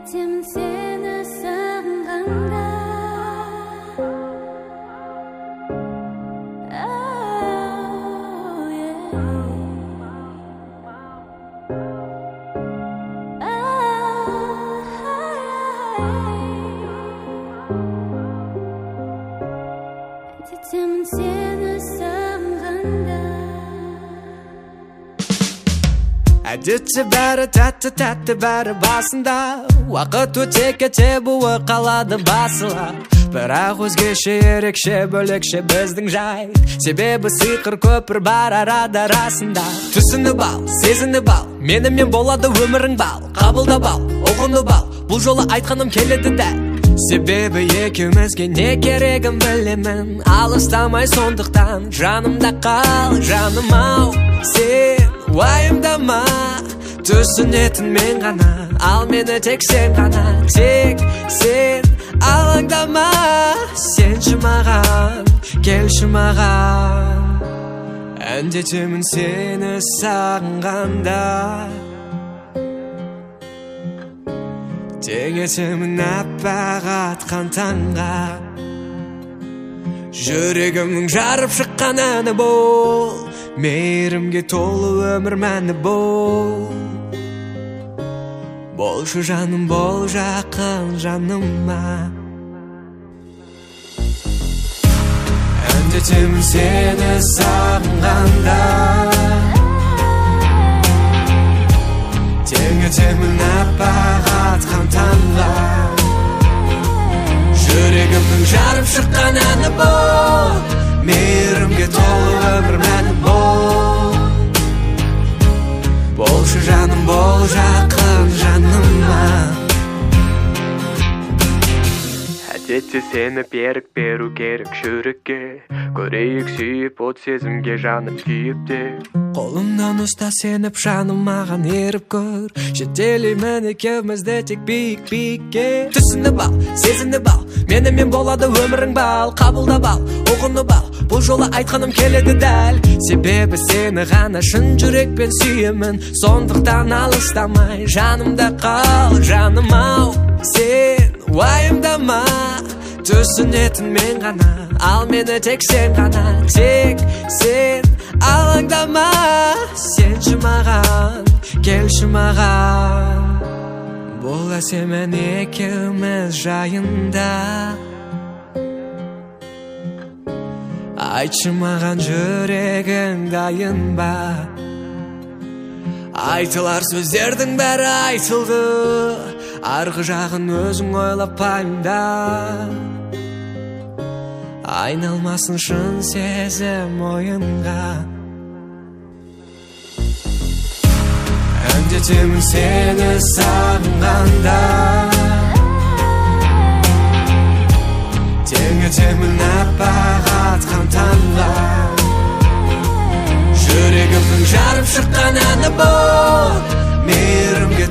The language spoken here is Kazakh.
Әдеттемін сені сағынғанда. Әдеттемін сені сағынғанда. Әдетте бәрі тәтті бәрі басында, уақыт өте кете буы қалады басылап. Бірақ өзгеше ерекше бөлекше біздің жай, себебі сиқыр көпір бар арада расында. Түсініп ал, сезініп ал, менімен болады өмірің бал. Қабылдап ал, ұғынып ал, бұл жолы айтқаным келеді дәл. Себебі екеумізге не керегін білемін, алыстамай сондықтан жанымда қал, жаным ау. Сен уайымдама, түсінетін мен ғана, ал мені тек сен ғана. Тек сен алаңдама, сенші маған, келші маған. Әндетемін сені сағынғанда, теңесемін аппақ атқан таңға. Жүрегімнің жарып шыққан әні бол, мейірімге толы өмір мәні бол. Болшы жаным, бол жақын жаныма. Әндетемін сені сағынғанда, теңетемін аппақ атқан таңға. Жүрегімнің жарып шыққан әні бол, мейірімге толы өмір мәні бол. Болшы жаным, бол жақын жаныма. Әдетте сені берік беру керек жүрекке, көрейік сүйіп от сезімге жанып күйіп де. Қолымнан ұста сеніп жаным маған еріп көр, жетелеймін екеумізді тек биік-биікке. Түсініп ал, сезініп ал, менімен болады өмірің бал. Қабылдап ал, ұғынып ал, бұл жолы айтқаным келеді дәл. Себебі сені ғана шын жүрекпен сүйемін, сондықтан алыстамай жанымда қал, жаным ау. Сен уайымдама, түсінетін мен ғана, ал мені тек сен ғана. Тек сен алаңдама, сенші маған, келші маған. Бұл әсемен екеуміз жайында, айтшы маған жүрегің дайын ба. Айтылар сөздердің бәрі айтылды, арғы жағын өзің ойлап пайымда. Айналмасын шын сезім ойынға. Әндетемін сені сағынғанда, теңетемін аппақ атқан таңға. Жүрегімнің жарып шыққан әні бол, мейірімге